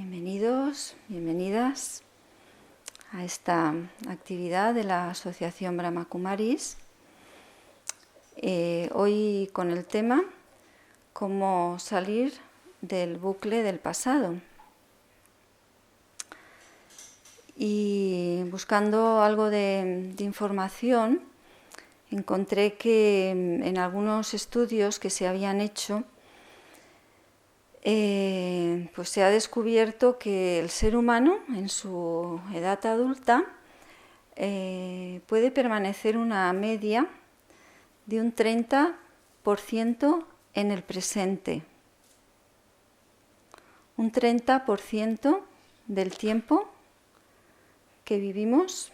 Bienvenidos, bienvenidas a esta actividad de la Asociación Brahma Kumaris. Hoy con el tema cómo salir del bucle del pasado. Y buscando algo de información, encontré que en algunos estudios que se habían hecho, pues se ha descubierto que el ser humano en su edad adulta puede permanecer una media de un 30% en el presente. Un 30% del tiempo que vivimos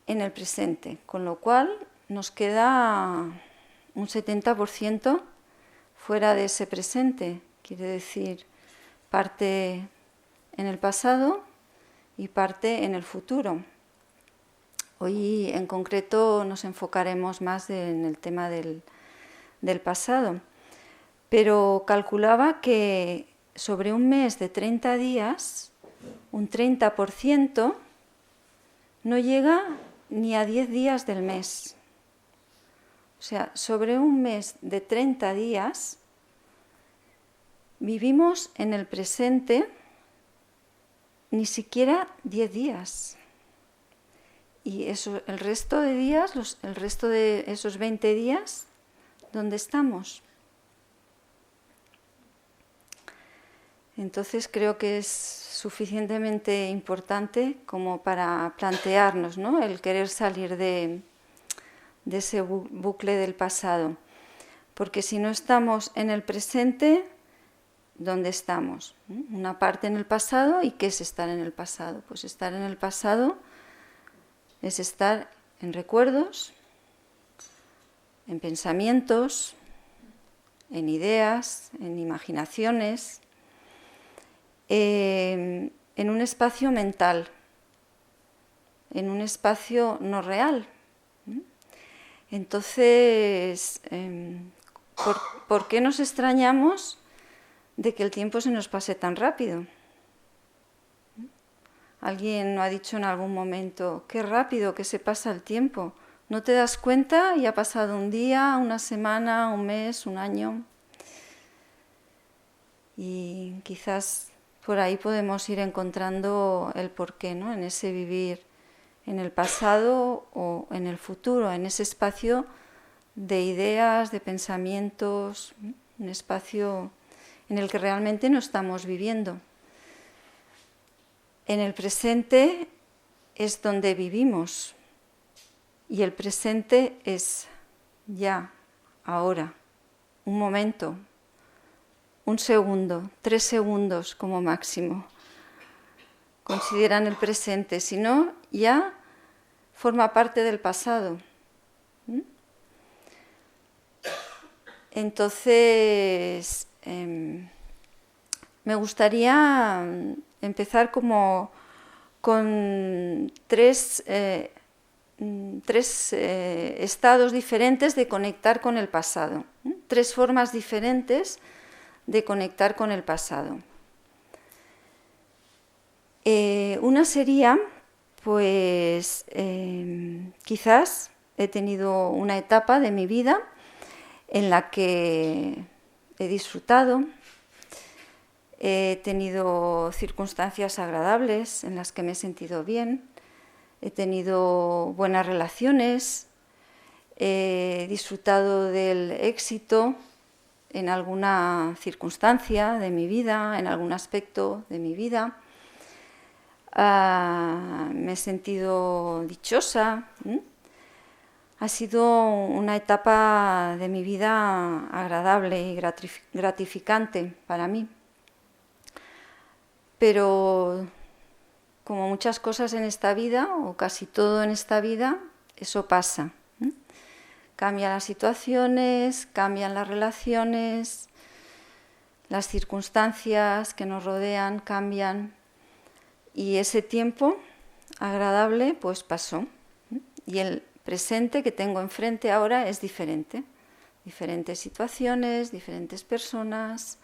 en el presente, con lo cual nos queda un 70% fuera de ese presente, quiere decir parte en el pasado y parte en el futuro. Hoy en concreto nos enfocaremos más en el tema del pasado, pero calculaba que sobre un mes de 30 días, un 30% no llega ni a 10 días del mes. O sea, sobre un mes de 30 días vivimos en el presente ni siquiera 10 días. Y eso, el resto de días, el resto de esos 20 días, ¿dónde estamos? Entonces creo que es suficientemente importante como para plantearnos, ¿no?, el querer salir de ese bucle del pasado. Porque si no estamos en el presente, ¿dónde estamos? Una parte en el pasado. ¿Y qué es estar en el pasado? Pues estar en el pasado es estar en recuerdos, en pensamientos, en ideas, en imaginaciones, en un espacio mental, en un espacio no real. Entonces, ¿por qué nos extrañamos de que el tiempo se nos pase tan rápido? Alguien ha dicho en algún momento, qué rápido que se pasa el tiempo. No te das cuenta y ha pasado un día, una semana, un mes, un año. Y quizás por ahí podemos ir encontrando el porqué, ¿no?, en ese vivir en el pasado o en el futuro, en ese espacio de ideas, de pensamientos, un espacio en el que realmente no estamos viviendo. En el presente es donde vivimos y el presente es ya, ahora, un momento, un segundo, 3 segundos como máximo. Consideran el presente, si no, ya forma parte del pasado. Entonces, me gustaría empezar como con tres estados diferentes de conectar con el pasado, 3 formas diferentes de conectar con el pasado. Una sería, pues, quizás he tenido una etapa de mi vida en la que he disfrutado, he tenido circunstancias agradables en las que me he sentido bien, he tenido buenas relaciones, he disfrutado del éxito en alguna circunstancia de mi vida, en algún aspecto de mi vida. Me he sentido dichosa. Ha sido una etapa de mi vida agradable y gratificante para mí. Pero como muchas cosas en esta vida, o casi todo en esta vida, eso pasa. Cambian las situaciones, cambian las relaciones, las circunstancias que nos rodean cambian. Y ese tiempo agradable pues pasó. Y el presente que tengo enfrente ahora es diferente. Diferentes situaciones, diferentes personas,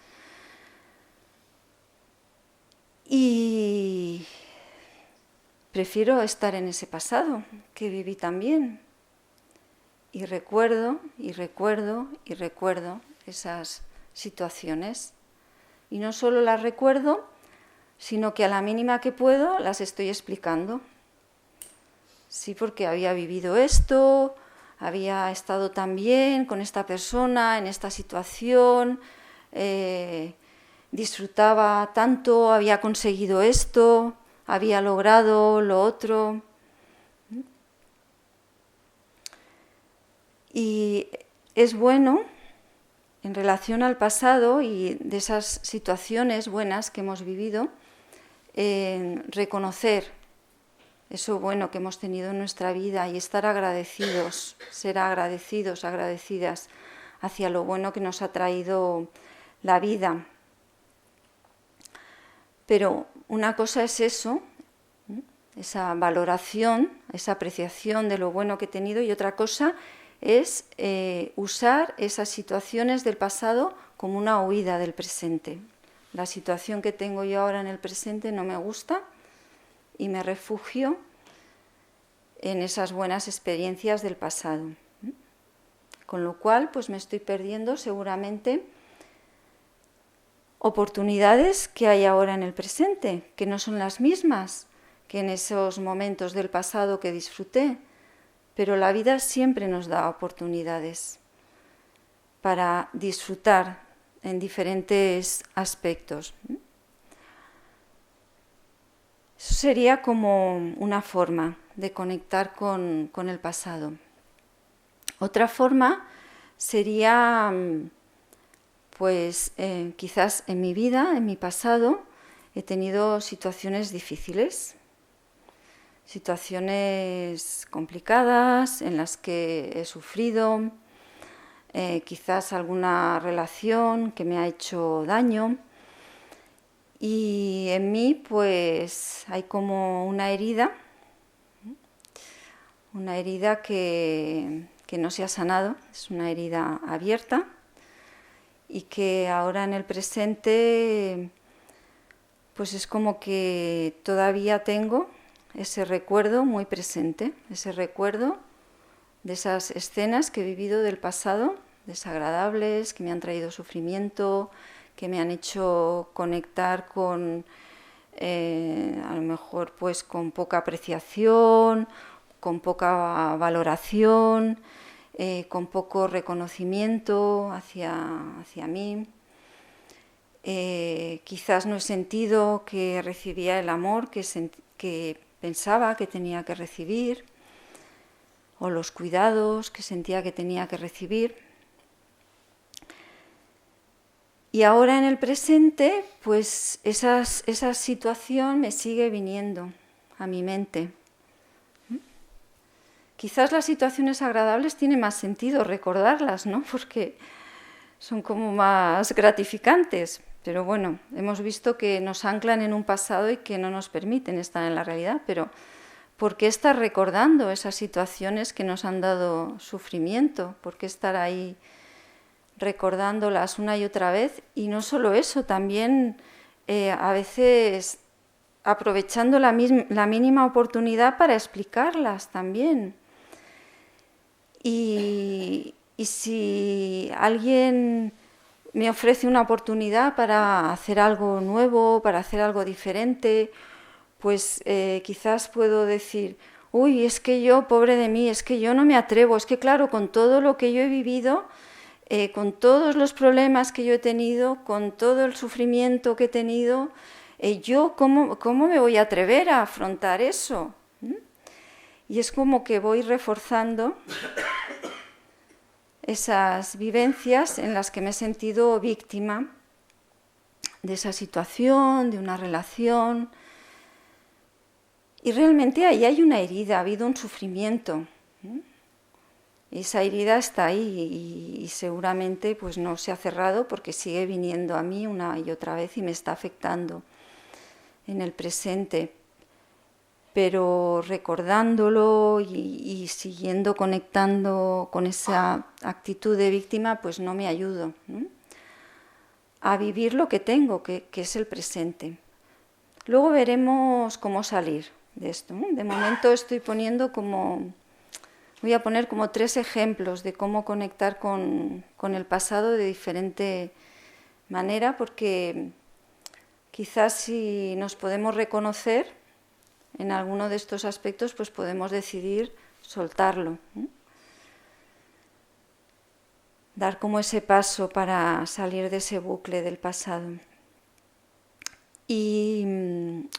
Y prefiero estar en ese pasado que viví también. Y recuerdo, y recuerdo, y recuerdo esas situaciones. Y no solo las recuerdo, sino que a la mínima que puedo las estoy explicando. Sí, porque había vivido esto, había estado tan bien con esta persona, en esta situación, disfrutaba tanto, había conseguido esto, había logrado lo otro. Y es bueno, en relación al pasado y de esas situaciones buenas que hemos vivido, reconocer eso bueno que hemos tenido en nuestra vida y estar agradecidos, ser agradecidos, agradecidas hacia lo bueno que nos ha traído la vida. Pero una cosa es eso, esa valoración, esa apreciación de lo bueno que he tenido, y otra cosa es usar esas situaciones del pasado como una huida del presente. La situación que tengo yo ahora en el presente no me gusta y me refugio en esas buenas experiencias del pasado. Con lo cual, pues me estoy perdiendo seguramente oportunidades que hay ahora en el presente, que no son las mismas que en esos momentos del pasado que disfruté. Pero la vida siempre nos da oportunidades para disfrutar en diferentes aspectos. Eso sería como una forma de conectar con el pasado. Otra forma sería, pues quizás en mi vida, en mi pasado, he tenido situaciones difíciles, situaciones complicadas en las que he sufrido, quizás alguna relación que me ha hecho daño, y en mí pues hay como una herida que no se ha sanado, es una herida abierta y que ahora en el presente pues es como que todavía tengo ese recuerdo muy presente, ese recuerdo de esas escenas que he vivido del pasado, desagradables, que me han traído sufrimiento, que me han hecho conectar con, a lo mejor, pues con poca apreciación, con poca valoración, con poco reconocimiento hacia mí. Quizás no he sentido que recibía el amor que pensaba que tenía que recibir, o los cuidados que sentía que tenía que recibir. Y ahora en el presente, pues esa situación me sigue viniendo a mi mente. Quizás las situaciones agradables tiene más sentido recordarlas, ¿no? Porque son como más gratificantes. Pero bueno, hemos visto que nos anclan en un pasado y que no nos permiten estar en la realidad. Pero ¿por qué estar recordando esas situaciones que nos han dado sufrimiento? ¿Por qué estar ahí recordándolas una y otra vez? Y no solo eso, también a veces aprovechando la mínima oportunidad para explicarlas también. Y si alguien me ofrece una oportunidad para hacer algo nuevo, para hacer algo diferente, pues quizás puedo decir, uy, es que yo, pobre de mí, es que yo no me atrevo, es que claro, con todo lo que yo he vivido, con todos los problemas que yo he tenido, con todo el sufrimiento que he tenido, yo ¿cómo me voy a atrever a afrontar eso? Y es como que voy reforzando esas vivencias en las que me he sentido víctima de esa situación, de una relación. Y realmente ahí hay una herida, ha habido un sufrimiento. Esa herida está ahí y seguramente pues no se ha cerrado porque sigue viniendo a mí una y otra vez y me está afectando en el presente. Pero recordándolo y siguiendo conectando con esa actitud de víctima, pues no me ayudo a vivir lo que tengo, que es el presente. Luego veremos cómo salir de esto, ¿no? De momento voy a poner como 3 ejemplos de cómo conectar con el pasado de diferente manera, porque quizás si nos podemos reconocer en alguno de estos aspectos, pues podemos decidir soltarlo, ¿no? Dar como ese paso para salir de ese bucle del pasado. Y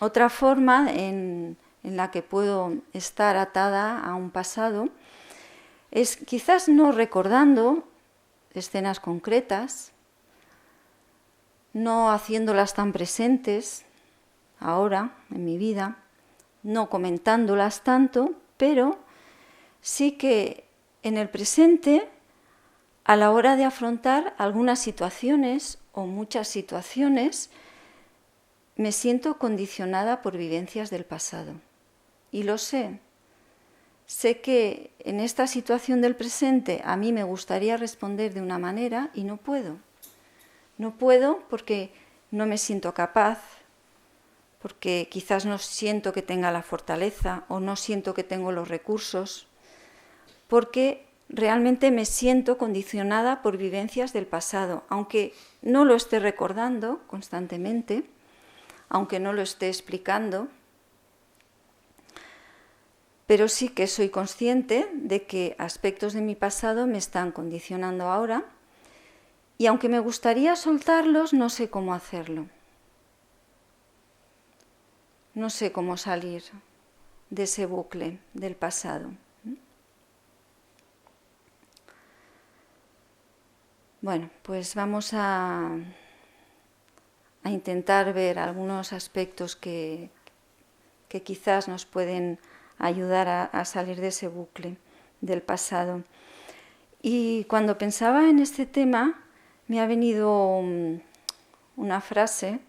otra forma en la que puedo estar atada a un pasado es quizás no recordando escenas concretas, no haciéndolas tan presentes ahora en mi vida, no comentándolas tanto, pero sí que en el presente, a la hora de afrontar algunas situaciones o muchas situaciones, me siento condicionada por vivencias del pasado. Y lo sé. Sé que en esta situación del presente a mí me gustaría responder de una manera y no puedo. No puedo porque no me siento capaz, porque quizás no siento que tenga la fortaleza o no siento que tengo los recursos, porque realmente me siento condicionada por vivencias del pasado, aunque no lo esté recordando constantemente, aunque no lo esté explicando, pero sí que soy consciente de que aspectos de mi pasado me están condicionando ahora y aunque me gustaría soltarlos, no sé cómo hacerlo. No sé cómo salir de ese bucle del pasado. Bueno, pues vamos a intentar ver algunos aspectos que quizás nos pueden ayudar a salir de ese bucle del pasado. Y cuando pensaba en este tema, me ha venido una frase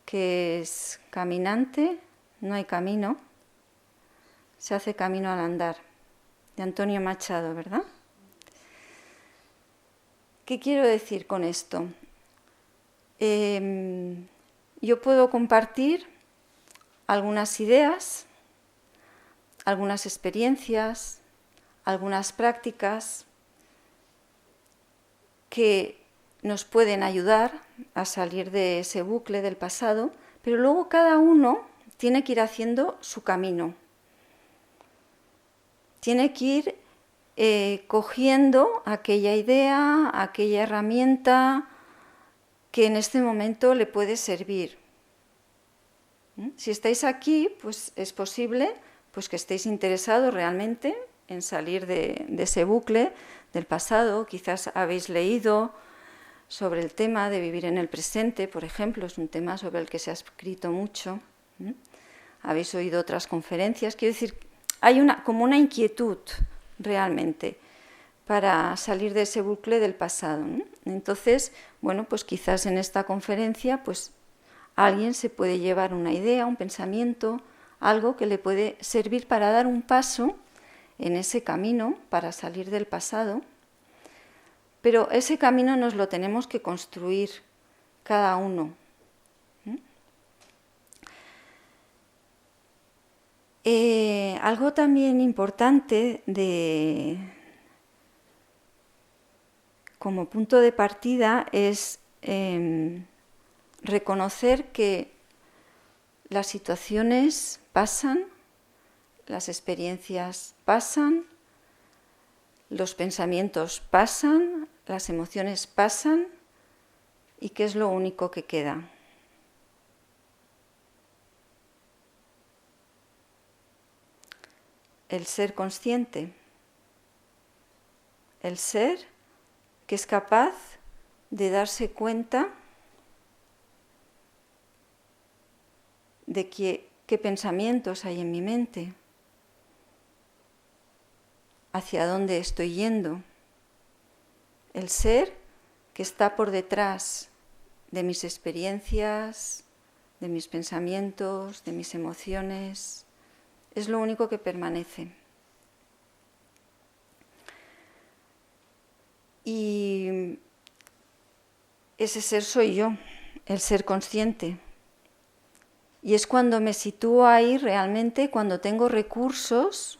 que es: caminante, no hay camino, se hace camino al andar, de Antonio Machado, ¿verdad? ¿Qué quiero decir con esto? Yo puedo compartir algunas ideas, algunas experiencias, algunas prácticas que nos pueden ayudar a salir de ese bucle del pasado, pero luego cada uno tiene que ir haciendo su camino. Tiene que ir cogiendo aquella idea, aquella herramienta que en este momento le puede servir. Si estáis aquí, pues es posible pues que estéis interesados realmente en salir de ese bucle del pasado. Quizás habéis leído sobre el tema de vivir en el presente, por ejemplo, es un tema sobre el que se ha escrito mucho. Habéis oído otras conferencias. Quiero decir, hay como una inquietud realmente para salir de ese bucle del pasado, ¿no? Entonces, bueno, pues quizás en esta conferencia, pues alguien se puede llevar una idea, un pensamiento, algo que le puede servir para dar un paso en ese camino para salir del pasado. Pero ese camino nos lo tenemos que construir cada uno. Algo también importante como punto de partida es reconocer que las situaciones pasan, las experiencias pasan, los pensamientos pasan, las emociones pasan, y que es lo único que queda. El ser consciente, el ser que es capaz de darse cuenta de qué pensamientos hay en mi mente, hacia dónde estoy yendo. El ser que está por detrás de mis experiencias, de mis pensamientos, de mis emociones, es lo único que permanece. Y ese ser soy yo, el ser consciente. Y es cuando me sitúo ahí realmente, cuando tengo recursos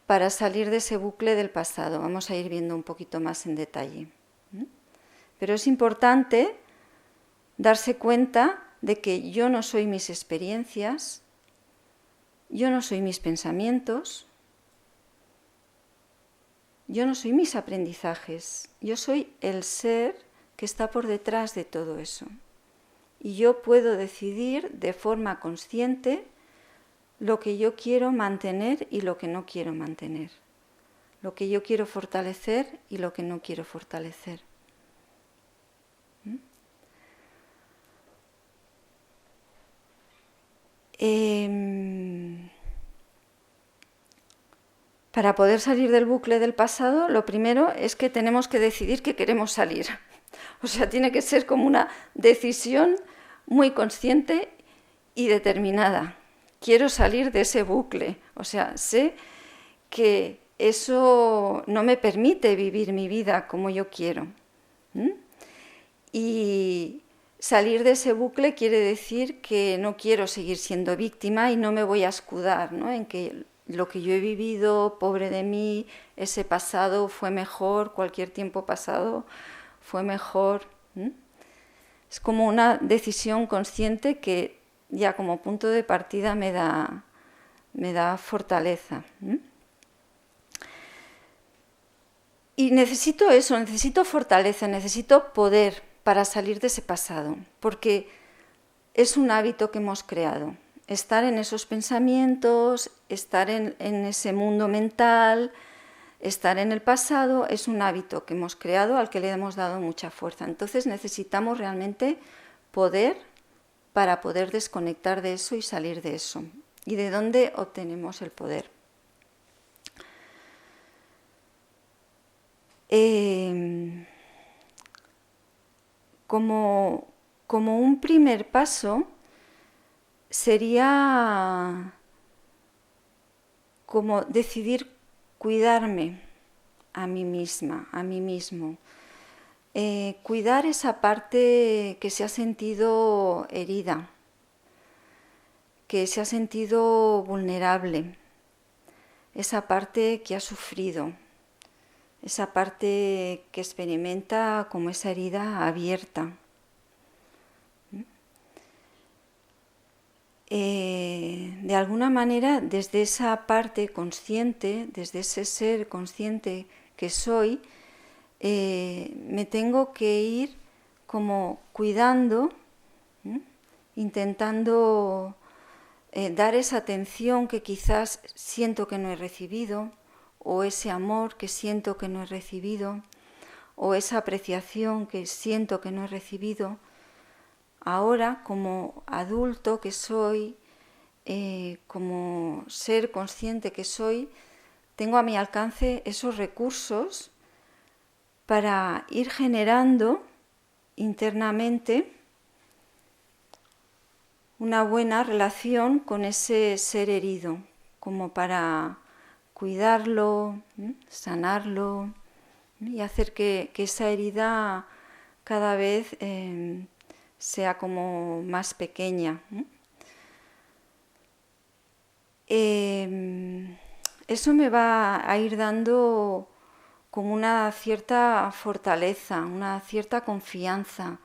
para salir de ese bucle del pasado. Vamos a ir viendo un poquito más en detalle. Pero es importante darse cuenta de que yo no soy mis experiencias, yo no soy mis pensamientos, yo no soy mis aprendizajes, yo soy el ser que está por detrás de todo eso. Y yo puedo decidir de forma consciente lo que yo quiero mantener y lo que no quiero mantener, lo que yo quiero fortalecer y lo que no quiero fortalecer. Para poder salir del bucle del pasado, lo primero es que tenemos que decidir que queremos salir. O sea, tiene que ser como una decisión muy consciente y determinada. Quiero salir de ese bucle. O sea, sé que eso no me permite vivir mi vida como yo quiero. Y salir de ese bucle quiere decir que no quiero seguir siendo víctima y no me voy a escudar, ¿no?, en que lo que yo he vivido, pobre de mí, ese pasado fue mejor, cualquier tiempo pasado fue mejor. Es como una decisión consciente que ya como punto de partida me da fortaleza. Y necesito eso, necesito fortaleza, necesito poder para salir de ese pasado, porque es un hábito que hemos creado. Estar en esos pensamientos, estar en ese mundo mental, estar en el pasado, es un hábito que hemos creado al que le hemos dado mucha fuerza. Entonces necesitamos realmente poder para poder desconectar de eso y salir de eso. ¿Y de dónde obtenemos el poder? Como un primer paso sería como decidir cuidarme a mí misma, a mí mismo. Cuidar esa parte que se ha sentido herida, que se ha sentido vulnerable, esa parte que ha sufrido, esa parte que experimenta como esa herida abierta. De alguna manera, desde esa parte consciente, desde ese ser consciente que soy, me tengo que ir como cuidando, intentando dar esa atención que quizás siento que no he recibido, o ese amor que siento que no he recibido, o esa apreciación que siento que no he recibido. Ahora, como adulto que soy, como ser consciente que soy, tengo a mi alcance esos recursos para ir generando internamente una buena relación con ese ser herido, como para cuidarlo, sanarlo y hacer que esa herida cada vez sea como más pequeña. Eso me va a ir dando como una cierta fortaleza, una cierta confianza.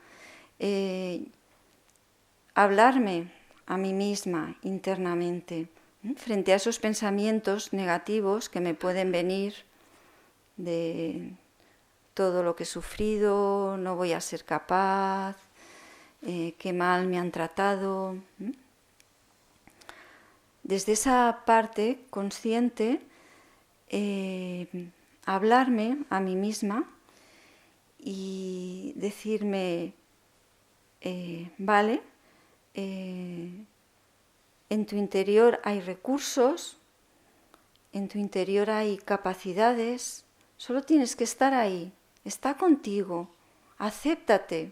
Hablarme a mí misma internamente frente a esos pensamientos negativos que me pueden venir de todo lo que he sufrido, no voy a ser capaz, qué mal me han tratado. Desde esa parte consciente, hablarme a mí misma y decirme, vale, en tu interior hay recursos, en tu interior hay capacidades, solo tienes que estar ahí, está contigo, acéptate,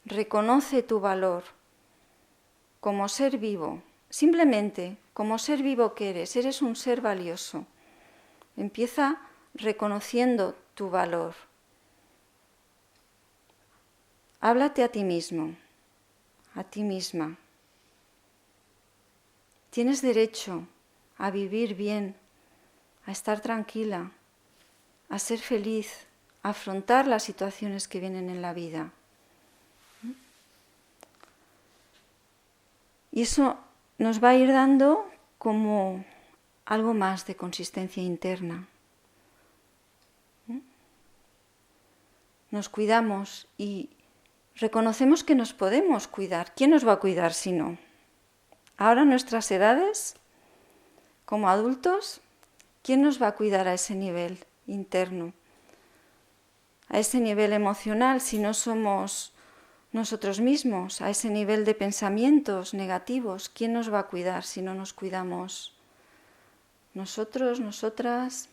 reconoce tu valor como ser vivo, simplemente como ser vivo que eres un ser valioso. Empieza reconociendo tu valor. Háblate a ti mismo. a ti misma. Tienes derecho a vivir bien, a estar tranquila, a ser feliz, a afrontar las situaciones que vienen en la vida. Y eso nos va a ir dando como algo más de consistencia interna. Nos cuidamos y reconocemos que nos podemos cuidar. ¿Quién nos va a cuidar si no? Ahora, en nuestras edades, como adultos, ¿quién nos va a cuidar a ese nivel interno? A ese nivel emocional, si no somos nosotros mismos, a ese nivel de pensamientos negativos, ¿quién nos va a cuidar si no nos cuidamos nosotros, nosotras?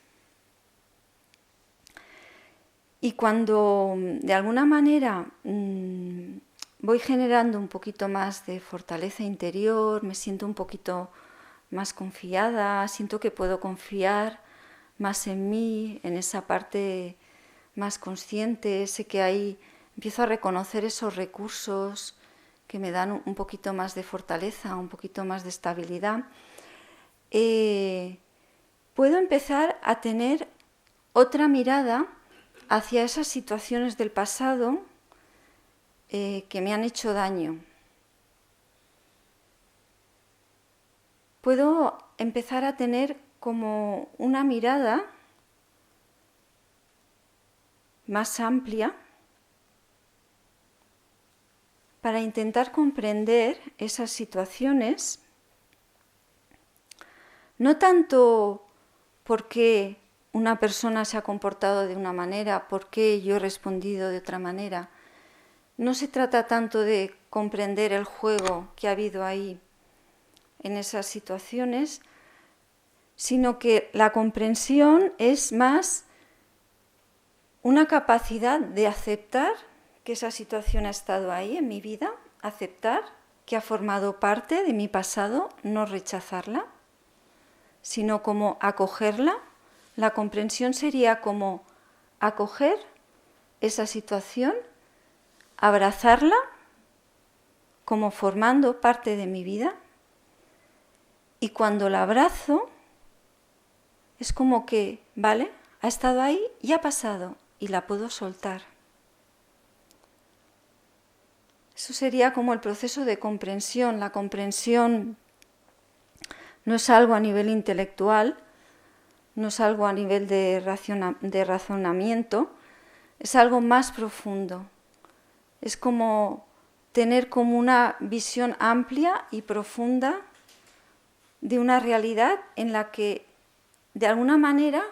Y cuando de alguna manera voy generando un poquito más de fortaleza interior, me siento un poquito más confiada, siento que puedo confiar más en mí, en esa parte más consciente, sé que ahí empiezo a reconocer esos recursos que me dan un poquito más de fortaleza, un poquito más de estabilidad, puedo empezar a tener otra mirada hacia esas situaciones del pasado que me han hecho daño. Puedo empezar a tener como una mirada más amplia para intentar comprender esas situaciones, no tanto porque una persona se ha comportado de una manera, por qué yo he respondido de otra manera. No se trata tanto de comprender el juego que ha habido ahí en esas situaciones, sino que la comprensión es más una capacidad de aceptar que esa situación ha estado ahí en mi vida, aceptar que ha formado parte de mi pasado, no rechazarla, sino como acogerla. La comprensión sería como acoger esa situación, abrazarla como formando parte de mi vida, y cuando la abrazo es como que, vale, ha estado ahí y ha pasado y la puedo soltar. Eso sería como el proceso de comprensión. La comprensión no es algo a nivel intelectual, no es algo a nivel de razonamiento, es algo más profundo. Es como tener como una visión amplia y profunda de una realidad en la que de alguna manera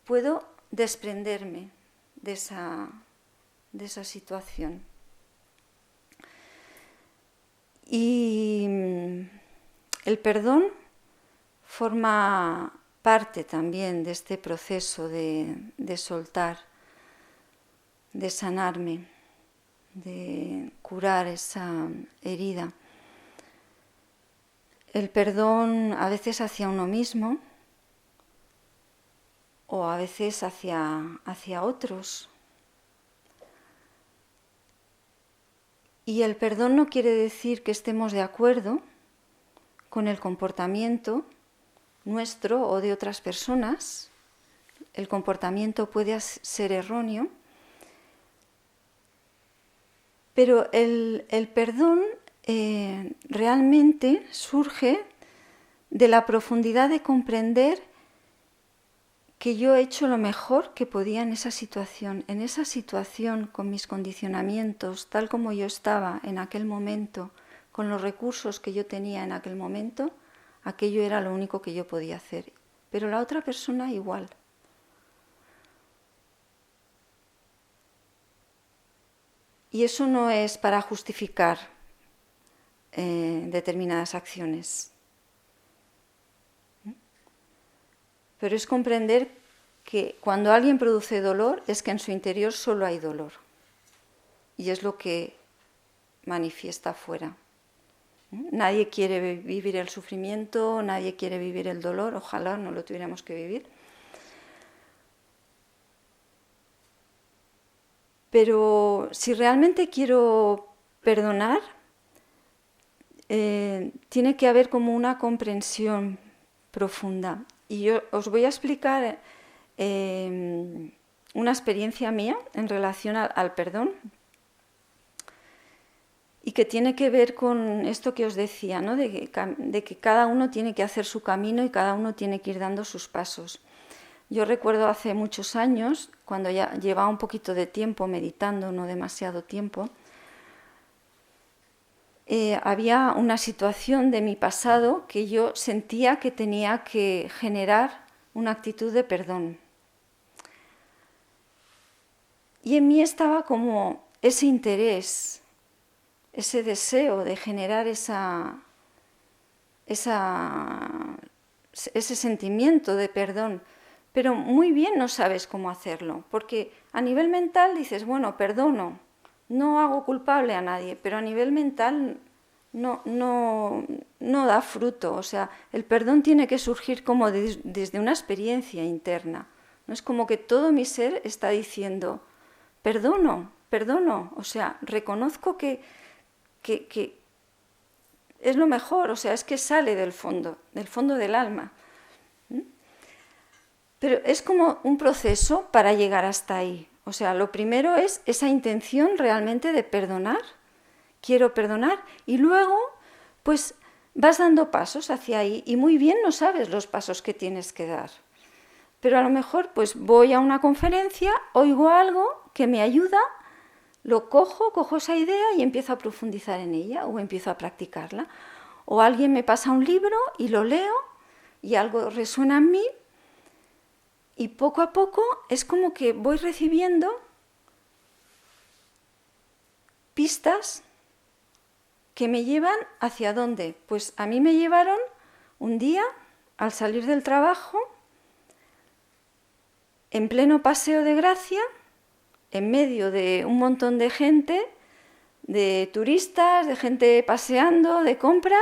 puedo desprenderme de esa situación. Y el perdón forma parte también de este proceso de soltar, de sanarme, de curar esa herida. El perdón a veces hacia uno mismo o a veces hacia otros. Y el perdón no quiere decir que estemos de acuerdo con el comportamiento nuestro o de otras personas. El comportamiento puede ser erróneo, pero el perdón realmente surge de la profundidad de comprender que yo he hecho lo mejor que podía en esa situación con mis condicionamientos, tal como yo estaba en aquel momento, con los recursos que yo tenía en aquel momento, aquello era lo único que yo podía hacer. Pero la otra persona igual. Y eso no es para justificar determinadas acciones. Pero es comprender que cuando alguien produce dolor es que en su interior solo hay dolor. Y es lo que manifiesta afuera. Nadie quiere vivir el sufrimiento, nadie quiere vivir el dolor, ojalá no lo tuviéramos que vivir. Pero si realmente quiero perdonar, tiene que haber como una comprensión profunda. Y yo os voy a explicar una experiencia mía en relación al perdón y que tiene que ver con esto que os decía, ¿no? de que cada uno tiene que hacer su camino y cada uno tiene que ir dando sus pasos. Yo recuerdo hace muchos años, cuando ya llevaba un poquito de tiempo meditando, no demasiado tiempo, había una situación de mi pasado que yo sentía que tenía que generar una actitud de perdón. Y en mí estaba como ese interés, ese deseo de generar ese sentimiento de perdón, pero muy bien no sabes cómo hacerlo, porque a nivel mental dices, bueno, perdono, no hago culpable a nadie, pero a nivel mental no da fruto. O sea, el perdón tiene que surgir como desde una experiencia interna. No es como que todo mi ser está diciendo, perdono, o sea, reconozco que es lo mejor, o sea, es que sale del fondo del alma. Pero es como un proceso para llegar hasta ahí. O sea, lo primero es esa intención realmente de perdonar, quiero perdonar, y luego pues vas dando pasos hacia ahí y muy bien no sabes los pasos que tienes que dar. Pero a lo mejor pues voy a una conferencia, oigo algo que me ayuda, lo cojo esa idea y empiezo a profundizar en ella o empiezo a practicarla. O alguien me pasa un libro y lo leo y algo resuena en mí y poco a poco es como que voy recibiendo pistas que me llevan hacia dónde. Pues a mí me llevaron un día al salir del trabajo, en pleno paseo de Gracia, en medio de un montón de gente, de turistas, de gente paseando, de compra,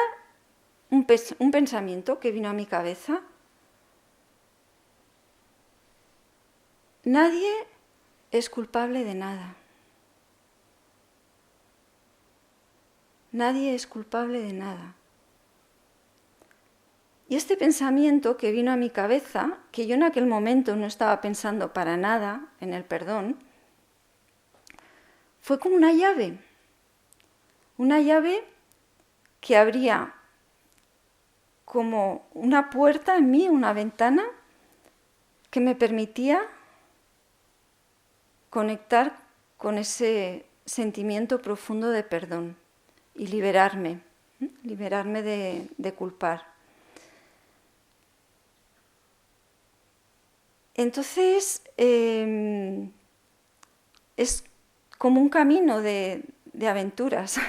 un pensamiento que vino a mi cabeza. Nadie es culpable de nada. Nadie es culpable de nada. Y este pensamiento que vino a mi cabeza, que yo en aquel momento no estaba pensando para nada en el perdón, fue como una llave que abría como una puerta en mí, una ventana, que me permitía conectar con ese sentimiento profundo de perdón y liberarme de culpar. Entonces, es como un camino de aventuras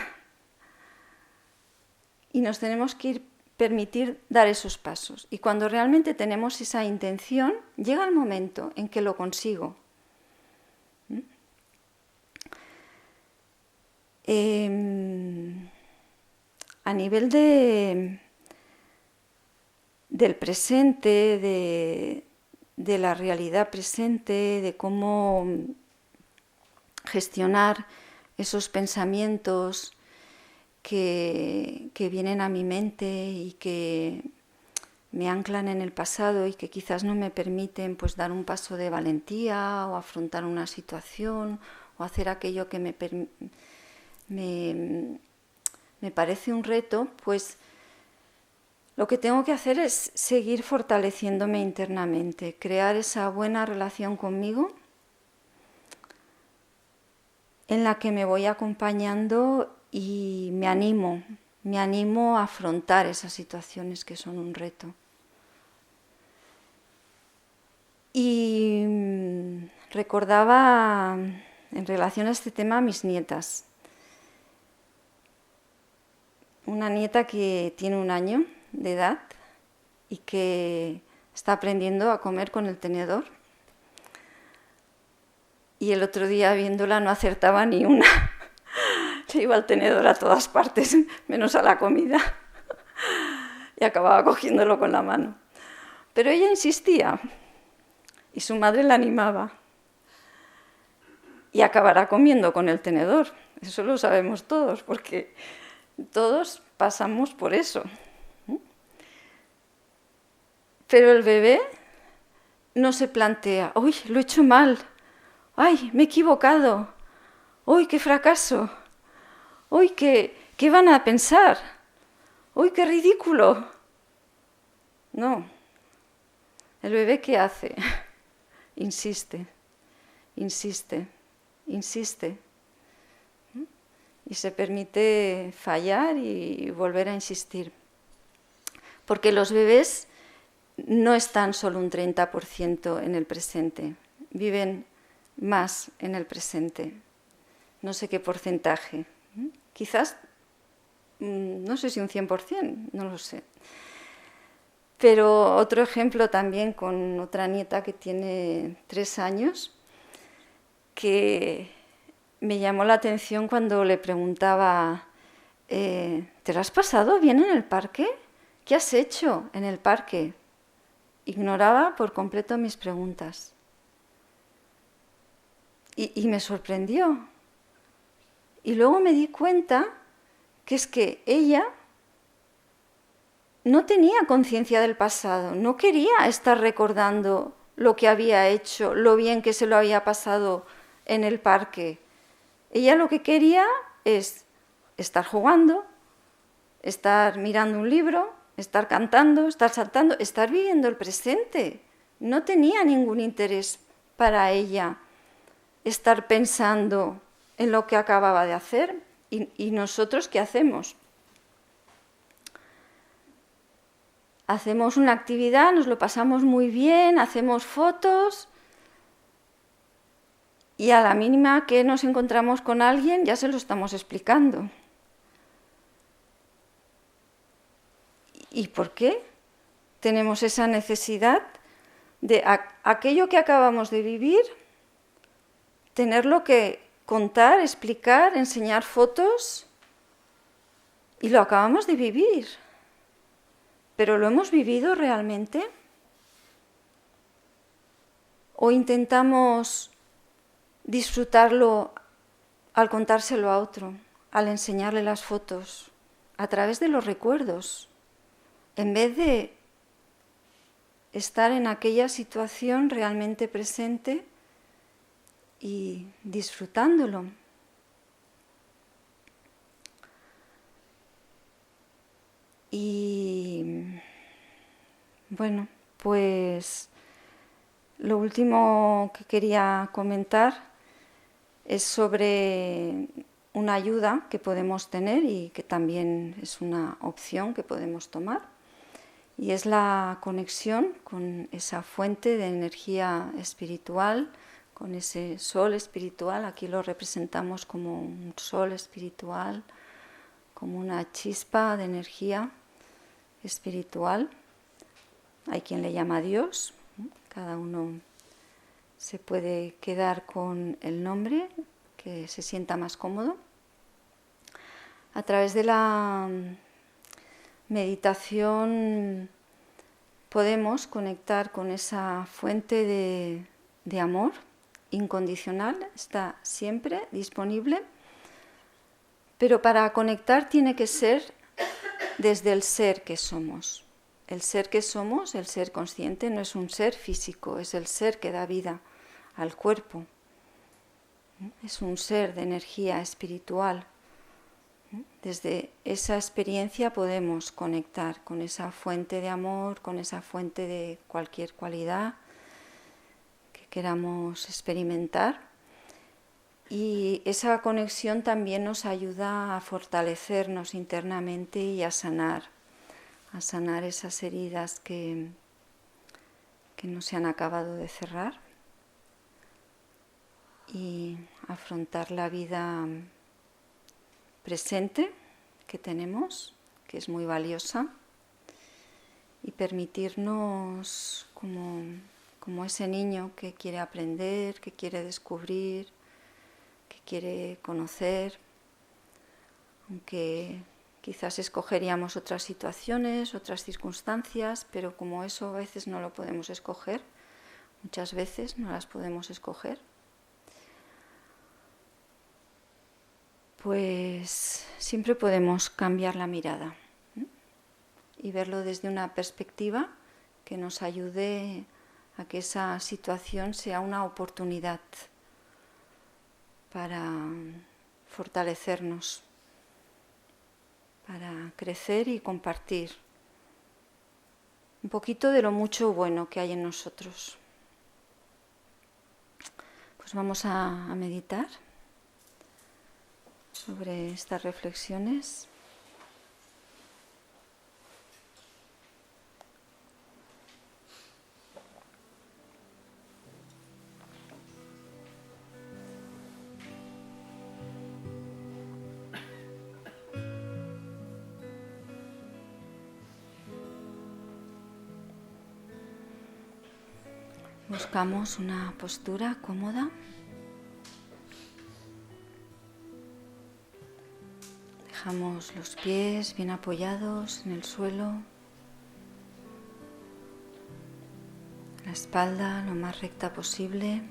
y nos tenemos que permitir dar esos pasos. Y cuando realmente tenemos esa intención, llega el momento en que lo consigo. A nivel del presente, de la realidad presente, de cómo gestionar esos pensamientos que vienen a mi mente y que me anclan en el pasado y que quizás no me permiten pues dar un paso de valentía o afrontar una situación o hacer aquello que me parece un reto, pues lo que tengo que hacer es seguir fortaleciéndome internamente, crear esa buena relación conmigo en la que me voy acompañando y me animo a afrontar esas situaciones que son un reto. Y recordaba en relación a este tema a mis nietas. Una nieta que tiene 1 año de edad y que está aprendiendo a comer con el tenedor. Y el otro día viéndola no acertaba ni una. Se iba el tenedor a todas partes, menos a la comida. Y acababa cogiéndolo con la mano. Pero ella insistía y su madre la animaba. Y acabará comiendo con el tenedor. Eso lo sabemos todos, porque todos pasamos por eso. Pero el bebé no se plantea, ¡uy, lo he hecho mal! ¡Ay, me he equivocado! ¡Uy, qué fracaso! ¡Uy, qué van a pensar! ¡Uy, qué ridículo! No. ¿El bebé qué hace? Insiste, insiste, insiste. Y se permite fallar y volver a insistir. Porque los bebés no están solo un 30% en el presente, viven más en el presente. No sé qué porcentaje. Quizás, no sé si un 100%, no lo sé. Pero otro ejemplo también con otra nieta que tiene 3 años, que me llamó la atención cuando le preguntaba, ¿te lo has pasado bien en el parque? ¿Qué has hecho en el parque? Ignoraba por completo mis preguntas. Y me sorprendió. Y luego me di cuenta que es que ella no tenía conciencia del pasado, no quería estar recordando lo que había hecho, lo bien que se lo había pasado en el parque. Ella lo que quería es estar jugando, estar mirando un libro, estar cantando, estar saltando, estar viviendo el presente. No tenía ningún interés para ella estar pensando en lo que acababa de hacer. ¿Y nosotros qué hacemos? Hacemos una actividad, nos lo pasamos muy bien, hacemos fotos y a la mínima que nos encontramos con alguien ya se lo estamos explicando. ¿Y por qué tenemos esa necesidad de aquello que acabamos de vivir, tenerlo que contar, explicar, enseñar fotos? Y lo acabamos de vivir. ¿Pero lo hemos vivido realmente? ¿O intentamos disfrutarlo al contárselo a otro, al enseñarle las fotos, a través de los recuerdos, en vez de estar en aquella situación realmente presente y disfrutándolo? Y bueno, pues lo último que quería comentar es sobre una ayuda que podemos tener y que también es una opción que podemos tomar, y es la conexión con esa fuente de energía espiritual, con ese sol espiritual. Aquí lo representamos como un sol espiritual, como una chispa de energía espiritual. Hay quien le llama Dios, cada uno se puede quedar con el nombre que se sienta más cómodo. A través de la meditación podemos conectar con esa fuente de amor incondicional, está siempre disponible, pero para conectar tiene que ser desde el ser que somos. El ser que somos, el ser consciente, no es un ser físico, es el ser que da vida al cuerpo. Es un ser de energía espiritual. Desde esa experiencia podemos conectar con esa fuente de amor, con esa fuente de cualquier cualidad que queramos experimentar. Y esa conexión también nos ayuda a fortalecernos internamente y a sanar esas heridas que no se han acabado de cerrar, y afrontar la vida presente que tenemos, que es muy valiosa, y permitirnos como ese niño que quiere aprender, que quiere descubrir, que quiere conocer, aunque quizás escogeríamos otras situaciones, otras circunstancias, pero como eso a veces no lo podemos escoger, muchas veces no las podemos escoger, pues siempre podemos cambiar la mirada, ¿eh? Y verlo desde una perspectiva que nos ayude a que esa situación sea una oportunidad para fortalecernos, para crecer y compartir un poquito de lo mucho bueno que hay en nosotros. Pues vamos a meditar sobre estas reflexiones. Buscamos una postura cómoda. Dejamos los pies bien apoyados en el suelo, la espalda lo más recta posible.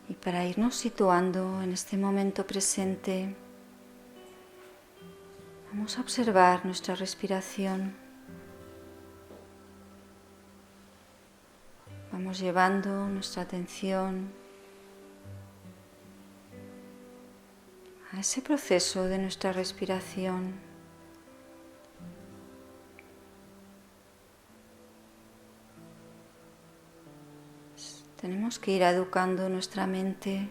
Y para irnos situando en este momento presente, vamos a observar nuestra respiración. Vamos llevando nuestra atención a ese proceso de nuestra respiración. Tenemos que ir educando nuestra mente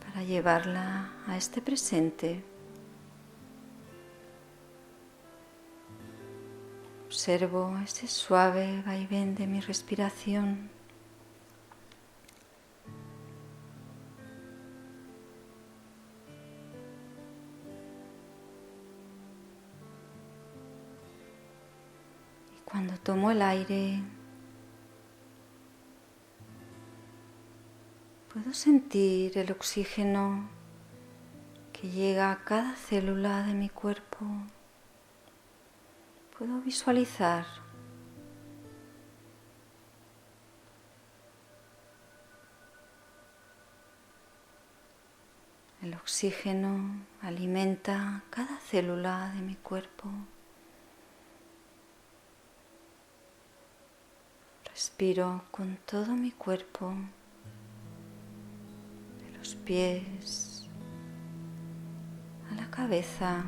para llevarla a este presente. Observo ese suave vaivén de mi respiración. Y cuando tomo el aire, puedo sentir el oxígeno que llega a cada célula de mi cuerpo. Puedo visualizar el oxígeno alimenta cada célula de mi cuerpo. Respiro con todo mi cuerpo, de los pies a la cabeza.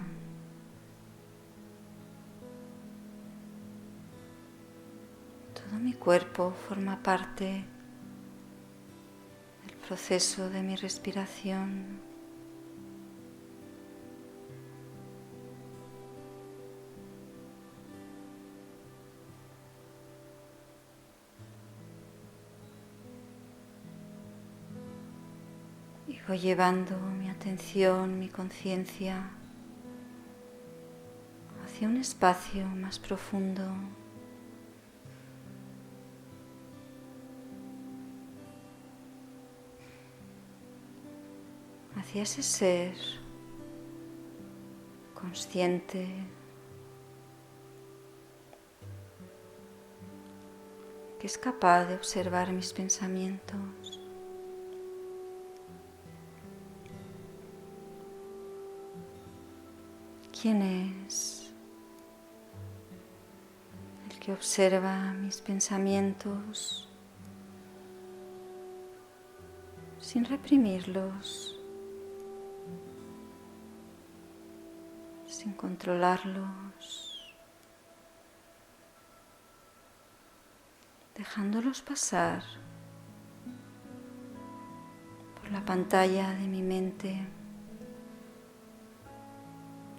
Todo mi cuerpo forma parte del proceso de mi respiración. Y voy llevando mi atención, mi conciencia hacia un espacio más profundo. Hacia ese ser consciente que es capaz de observar mis pensamientos. ¿Quién es el que observa mis pensamientos sin reprimirlos, sin controlarlos, dejándolos pasar por la pantalla de mi mente?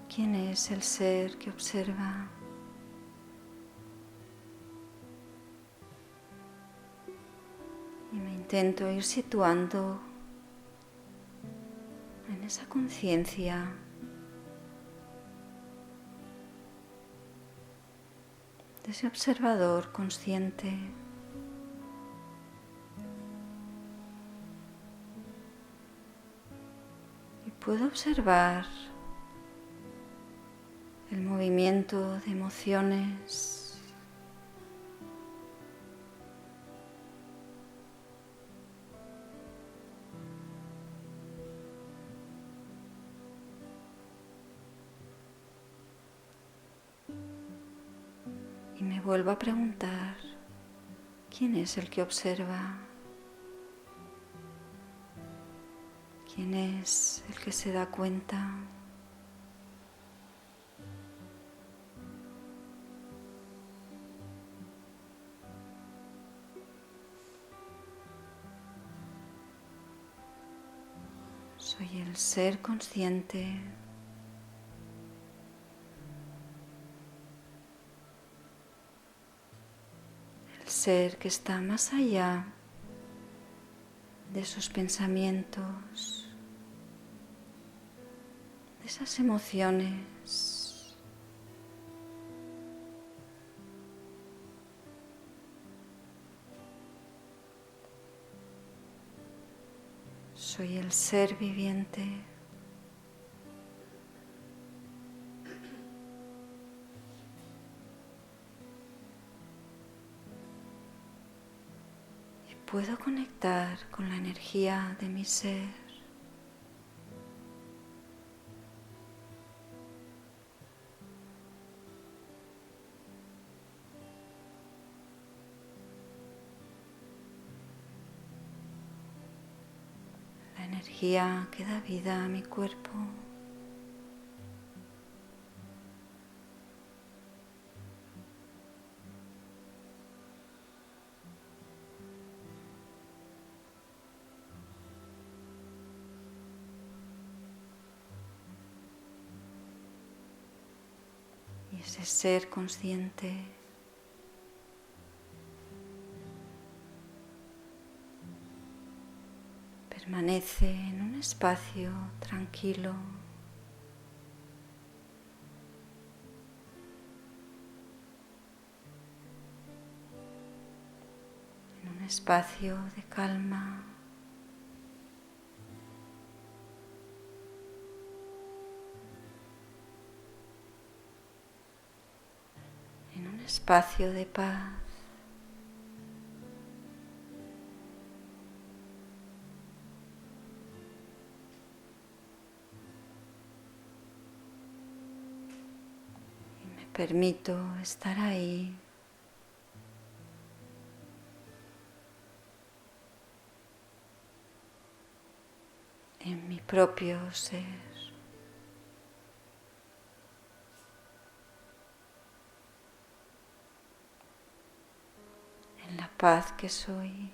¿Quién es el ser que observa? Y me intento ir situando en esa conciencia de ese observador consciente. Y puedo observar el movimiento de emociones me vuelvo a preguntar, ¿quién es el que observa? ¿Quién es el que se da cuenta? Soy el ser consciente. El ser que está más allá de esos pensamientos, de esas emociones. Soy el ser viviente. Y puedo conectar con la energía de mi ser. La energía que da vida a mi cuerpo. Y ese ser consciente permanece en un espacio tranquilo, en un espacio de calma, en un espacio de paz. Permito estar ahí, en mi propio ser, en la paz que soy.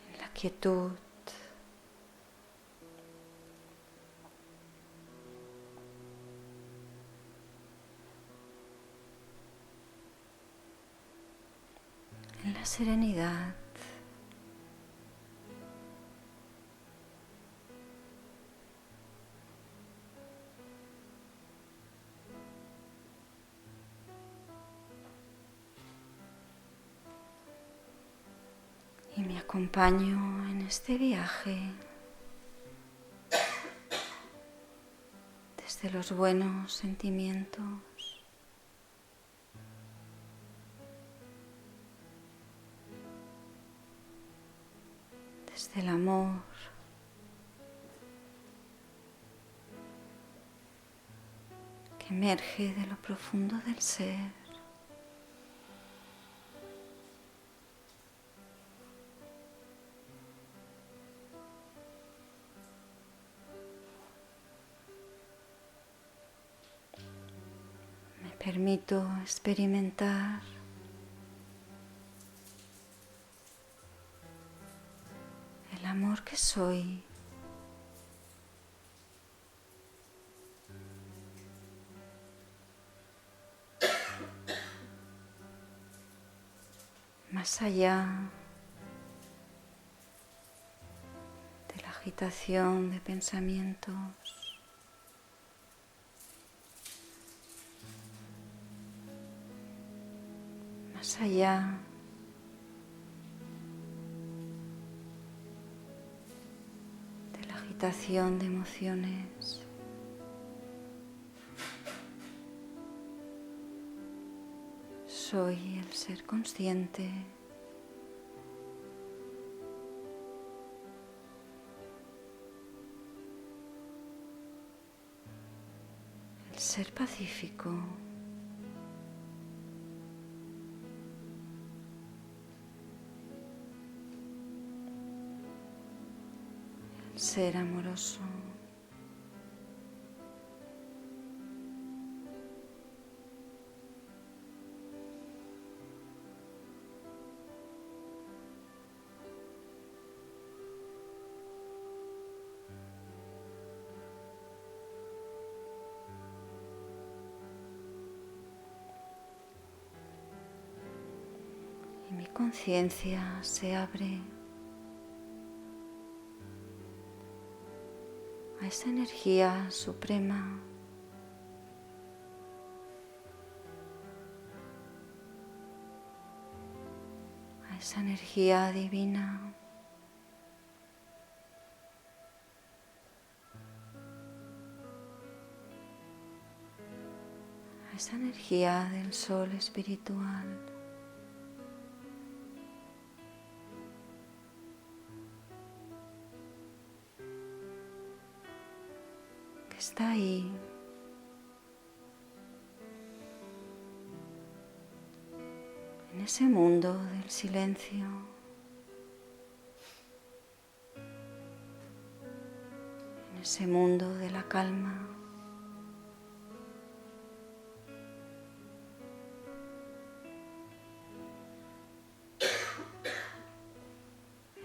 En la quietud. En la serenidad. Y me acompaño en este viaje desde los buenos sentimientos, desde el amor, que emerge de lo profundo del ser. Me permito experimentar el amor que soy. Más allá de la agitación de pensamientos, más allá de la agitación de emociones. Soy el ser consciente el ser pacífico, el ser amoroso. Y mi conciencia se abre a esa energía suprema, a esa energía divina, a esa energía del sol espiritual. Que está ahí, en ese mundo del silencio, en ese mundo de la calma,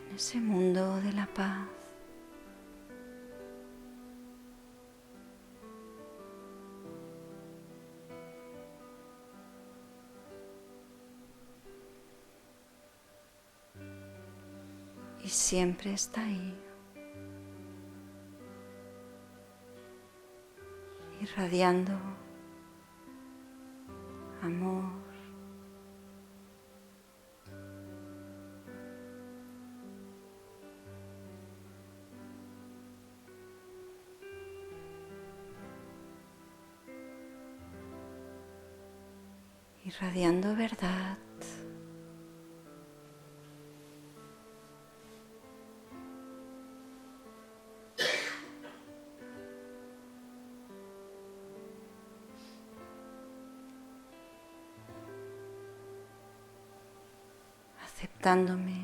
en ese mundo de la paz. Y siempre está ahí, irradiando amor, irradiando verdad. Aceptándome,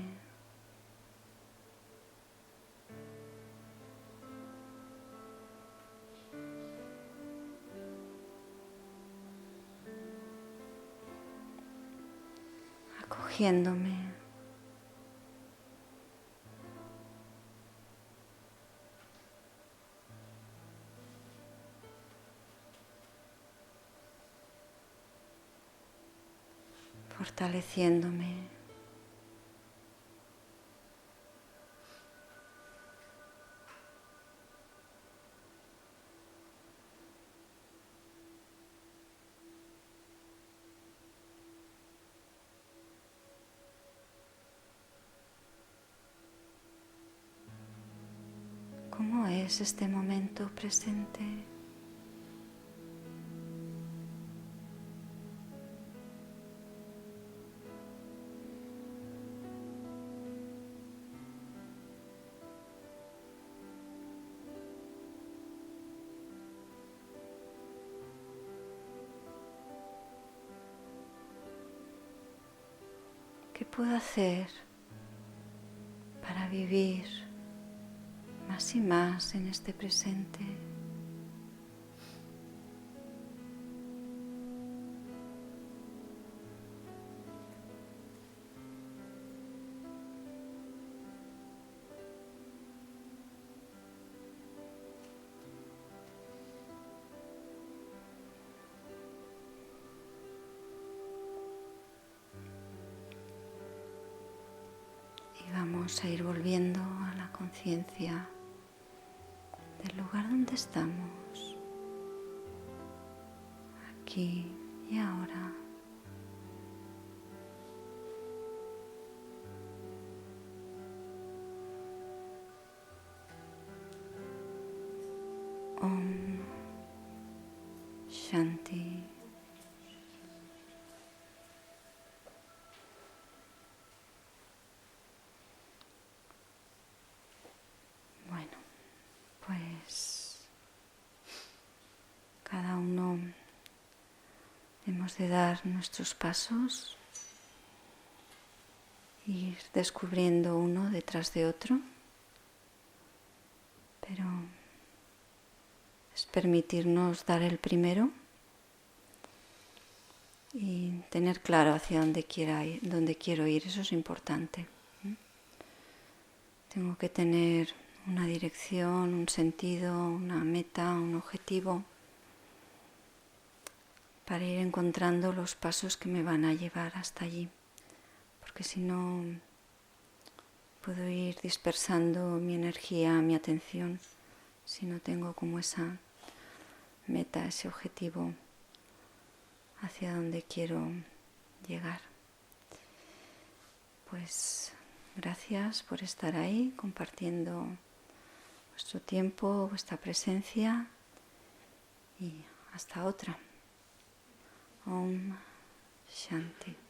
acogiéndome, fortaleciéndome. ¿Cómo es este momento presente? ¿Qué puedo hacer para vivir más y más en este presente? Y vamos a ir volviendo a la conciencia del lugar donde estamos, aquí y ahora. Om Shanti. Bueno, pues cada uno Hemos de dar nuestros pasos, ir descubriendo uno detrás de otro, pero es permitirnos dar el primero y tener claro hacia dónde quiero ir, eso es importante. Tengo que tener una dirección, un sentido, una meta, un objetivo para ir encontrando los pasos que me van a llevar hasta allí, porque si no puedo ir dispersando mi energía, mi atención, si no tengo como esa meta, ese objetivo hacia donde quiero llegar. Pues gracias por estar ahí compartiendo vuestro tiempo, vuestra presencia y hasta otra. Om Shanti.